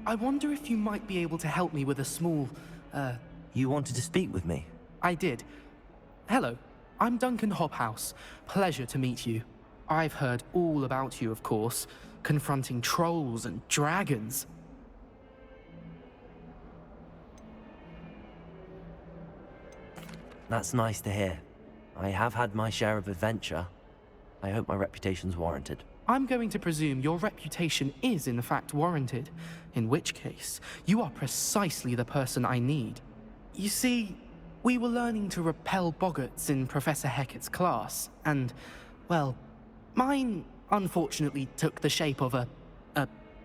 I wonder if you might be able to help me with a small, You wanted to speak with me? I did. Hello, I'm Duncan Hobhouse. Pleasure to meet you. I've heard all about you, of course, confronting trolls and dragons. That's nice to hear. I have had my share of adventure. I hope my reputation's warranted. I'm going to presume your reputation is in fact warranted, in which case, you are precisely the person I need. You see, we were learning to repel boggarts in Professor Hecat's class, and, well, mine unfortunately took the shape of a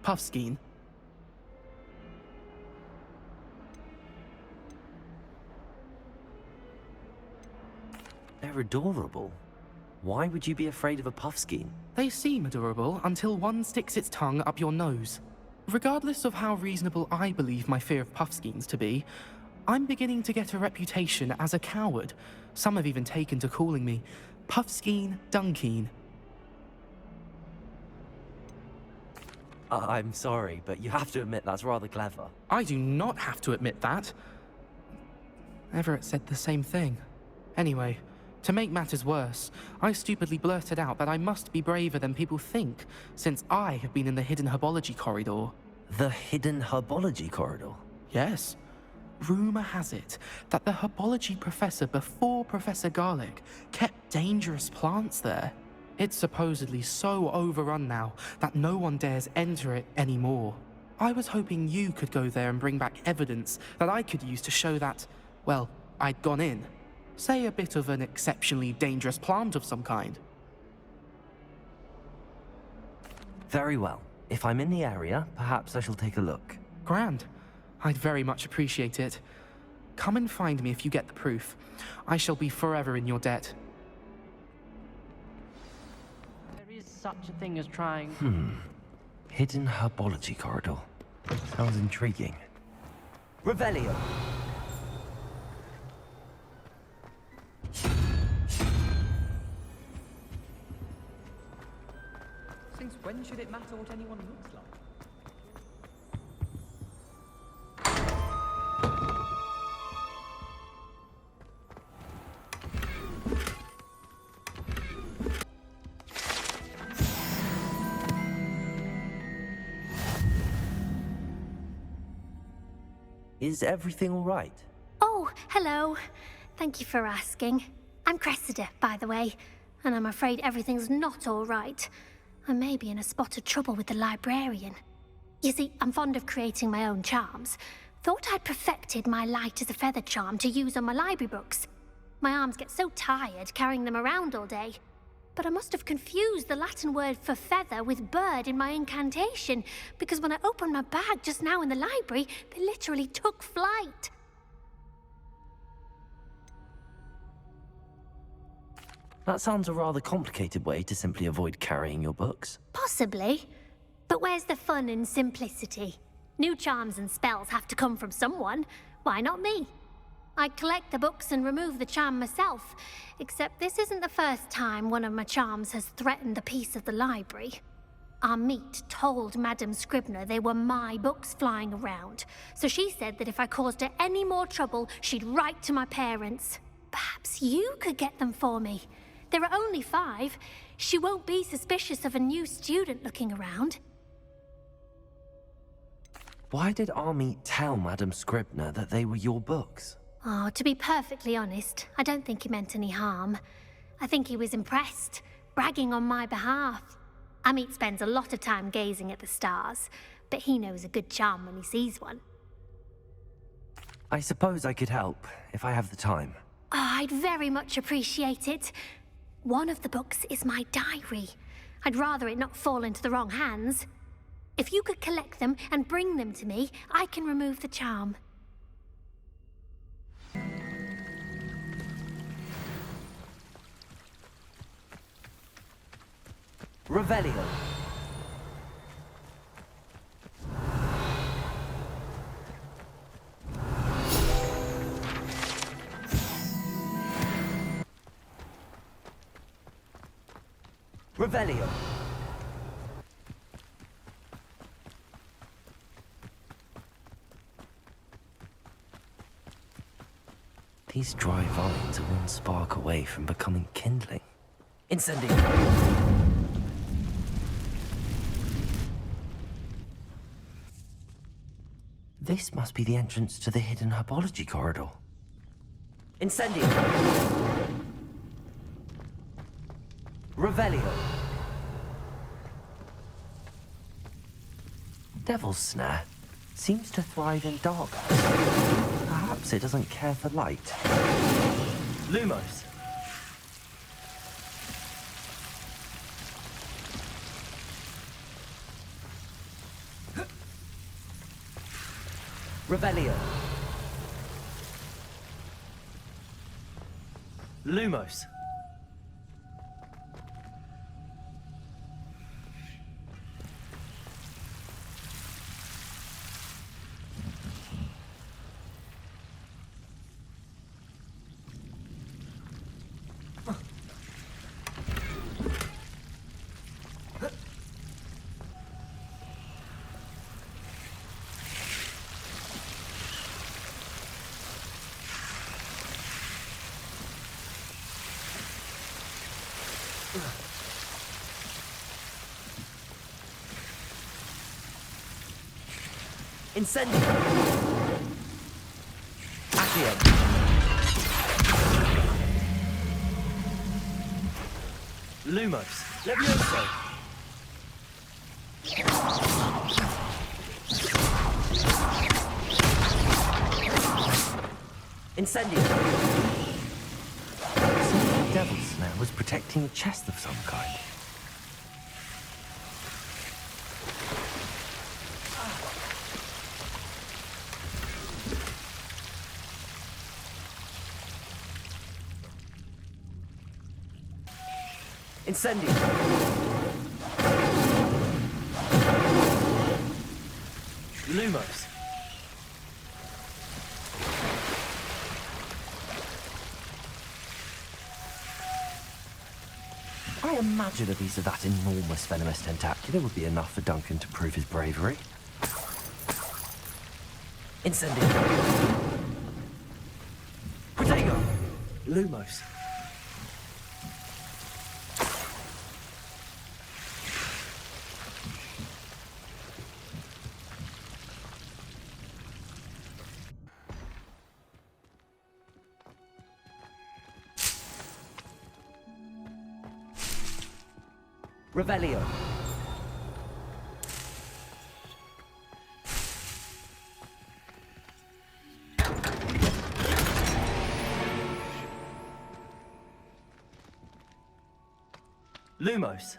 puffskein. They're adorable. Why would you be afraid of a puffskein? They seem adorable until one sticks its tongue up your nose. Regardless of how reasonable I believe my fear of puffskeins to be, I'm beginning to get a reputation as a coward. Some have even taken to calling me Puffskein Dunkeen. I'm sorry, but you have to admit that's rather clever. I do not have to admit that. Everett said the same thing. Anyway, to make matters worse, I stupidly blurted out that I must be braver than people think, since I have been in the hidden herbology corridor. The hidden herbology corridor? Yes. Rumor has it that the herbology professor before Professor Garlic kept dangerous plants there. It's supposedly so overrun now that no one dares enter it anymore. I was hoping you could go there and bring back evidence that I could use to show that, well, I'd gone in. Say a bit of an exceptionally dangerous plant of some kind. Very well. If I'm in the area, perhaps I shall take a look. Grand. I'd very much appreciate it. Come and find me if you get the proof. I shall be forever in your debt. There is such a thing as trying... Hidden herbology corridor. Sounds intriguing. Revelio! Since when should it matter what anyone looks like? Is everything all right? Oh, hello. Thank you for asking. I'm Cressida, by the way, and I'm afraid everything's not all right. I may be in a spot of trouble with the librarian. You see, I'm fond of creating my own charms. Thought I'd perfected my light as a feather charm to use on my library books. My arms get so tired carrying them around all day. But I must have confused the Latin word for feather with bird in my incantation, because when I opened my bag just now in the library, they literally took flight. That sounds a rather complicated way to simply avoid carrying your books. Possibly. But where's the fun in simplicity? New charms and spells have to come from someone. Why not me? I collect the books and remove the charm myself, except this isn't the first time one of my charms has threatened the peace of the library. Our meet told Madame Scribner they were my books flying around, so she said that if I caused her any more trouble, she'd write to my parents. Perhaps you could get them for me. There are only 5. She won't be suspicious of a new student looking around. Why did Army tell Madame Scribner that they were your books? Oh, to be perfectly honest, I don't think he meant any harm. I think he was impressed, bragging on my behalf. Amit spends a lot of time gazing at the stars, but he knows a good charm when he sees one. I suppose I could help, if I have the time. Oh, I'd very much appreciate it. One of the books is my diary. I'd rather it not fall into the wrong hands. If you could collect them and bring them to me, I can remove the charm. Revelio. Revelio. These dry vines are one spark away from becoming kindling. Incendiary! This must be the entrance to the hidden herbology corridor. Incendiary! Revelio! Devil's Snare seems to thrive in darkness. Perhaps it doesn't care for light. Lumos! Revelio! Lumos! Incendio! Accio! Lumos! Levioso! Incendio! Some devil's snare was protecting a chest of some kind. Incendio! Lumos! I imagine a piece of that enormous venomous tentacular would be enough for Duncan to prove his bravery. Incendio! Protego! Lumos! Revelio. Lumos.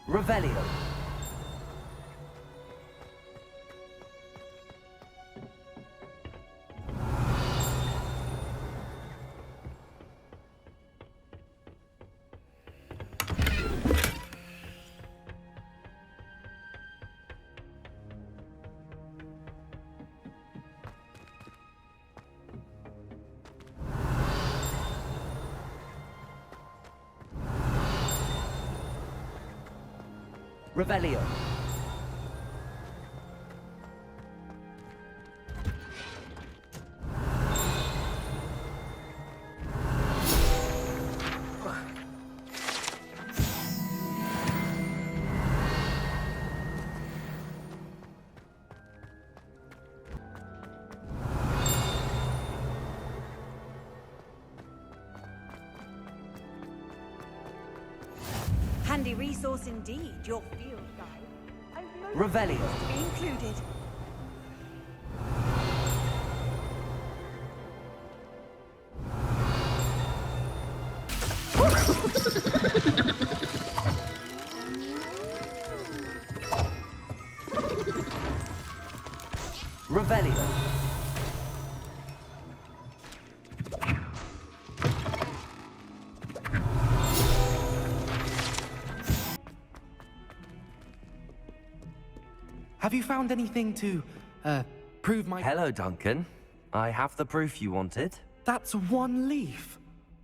Revelio. Revelio. Handy resource indeed, your field guide. Revelio. To be included. Revelio. Have you found anything to, prove my... Hello, Duncan. I have the proof you wanted. That's one leaf.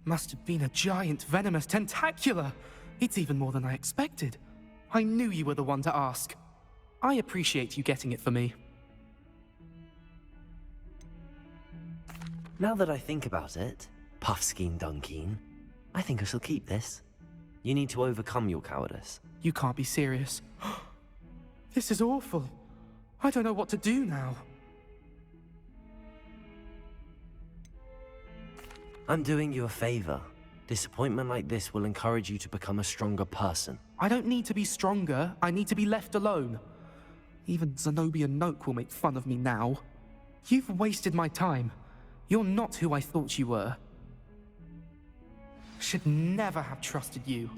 Must have been a giant venomous tentacula. It's even more than I expected. I knew you were the one to ask. I appreciate you getting it for me. Now that I think about it, Puffskein Dunkeen, I think I shall keep this. You need to overcome your cowardice. You can't be serious. This is awful. I don't know what to do now. I'm doing you a favor. Disappointment like this will encourage you to become a stronger person. I don't need to be stronger, I need to be left alone. Even Zenobia Noak will make fun of me now. You've wasted my time. You're not who I thought you were. Should never have trusted you.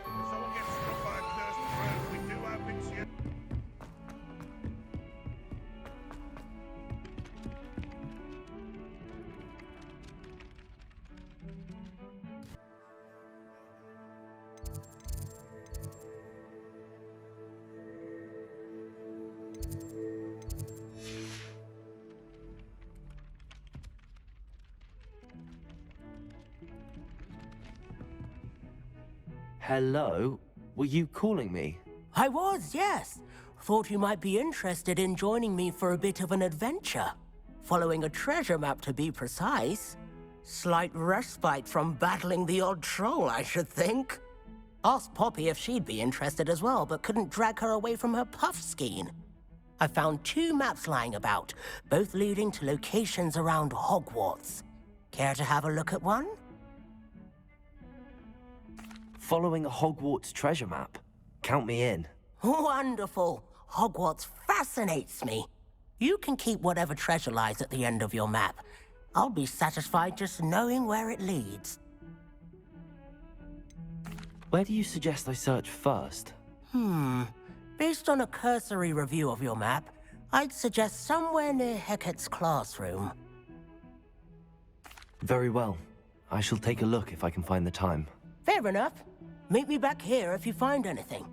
Someone gets struck by a cursed bird, we do our bits here. Hello? Were you calling me? I was, yes. Thought you might be interested in joining me for a bit of an adventure. Following a treasure map, to be precise. Slight respite from battling the odd troll, I should think. Asked Poppy if she'd be interested as well, but couldn't drag her away from her Puffskein. I found 2 maps lying about, both leading to locations around Hogwarts. Care to have a look at one? Following a Hogwarts treasure map. Count me in. Wonderful. Hogwarts fascinates me. You can keep whatever treasure lies at the end of your map. I'll be satisfied just knowing where it leads. Where do you suggest I search first? Based on a cursory review of your map, I'd suggest somewhere near Hecate's classroom. Very well. I shall take a look if I can find the time. Fair enough. Meet me back here if you find anything.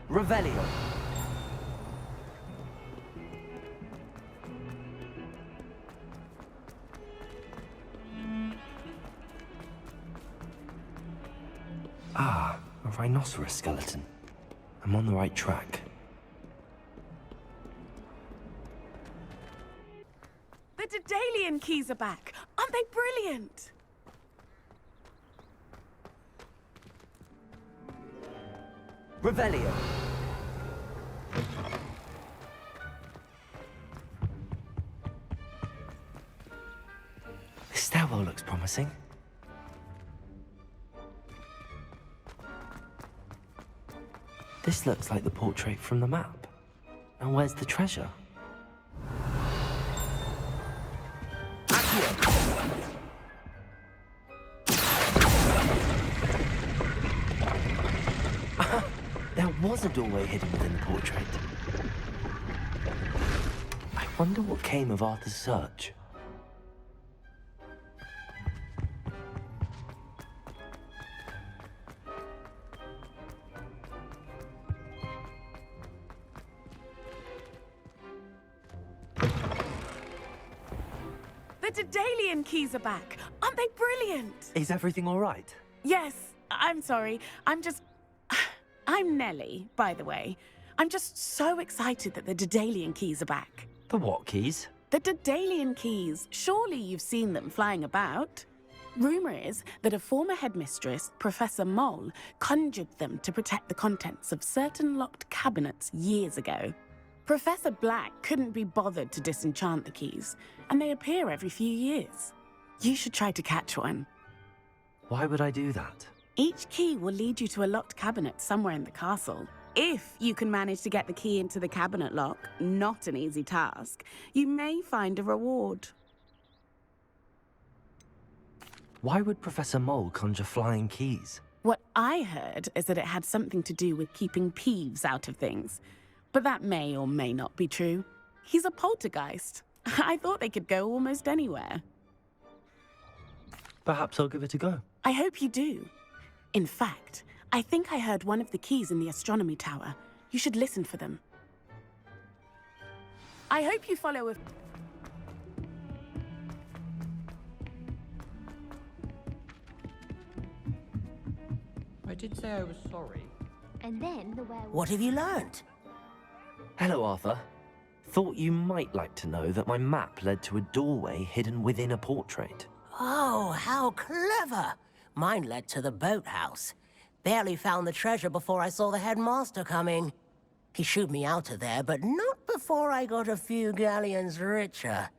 Revelio. Ah, a rhinoceros skeleton. I'm on the right track. The Daedalian keys are back. Aren't they brilliant? Revelio. This stairwell looks promising. This looks like the portrait from the map. And where's the treasure? There was a doorway hidden within the portrait. I wonder what came of Arthur's search. The Daedalian keys are back. Aren't they brilliant? Is everything all right? Yes. I'm sorry. I'm Nellie, by the way. I'm just so excited that the Daedalian keys are back. The what keys? The Daedalian keys. Surely you've seen them flying about. Rumor is that a former headmistress, Professor Moll, conjured them to protect the contents of certain locked cabinets years ago. Professor Black couldn't be bothered to disenchant the keys, and they appear every few years. You should try to catch one. Why would I do that? Each key will lead you to a locked cabinet somewhere in the castle. If you can manage to get the key into the cabinet lock, not an easy task, you may find a reward. Why would Professor Mole conjure flying keys? What I heard is that it had something to do with keeping Peeves out of things. But that may or may not be true. He's a poltergeist. I thought they could go almost anywhere. Perhaps I'll give it a go. I hope you do. In fact, I think I heard one of the keys in the astronomy tower. You should listen for them. I hope you follow with... I did say I was sorry. And then the werewolf... What have you learned? Hello, Arthur. Thought you might like to know that my map led to a doorway hidden within a portrait. Oh, how clever! Mine led to the boathouse. Barely found the treasure before I saw the headmaster coming. He shooed me out of there, but not before I got a few galleons richer.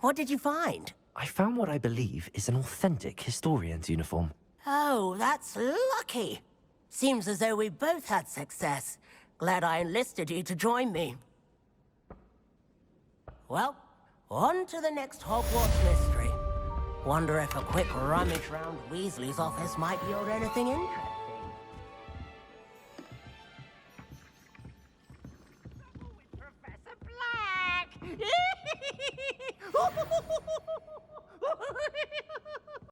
What did you find? I found what I believe is an authentic historian's uniform. Oh, that's lucky. Seems as though we both had success. Glad I enlisted you to join me. Well, on to the next Hogwarts mystery. Wonder if a quick rummage round Weasley's office might yield anything interesting.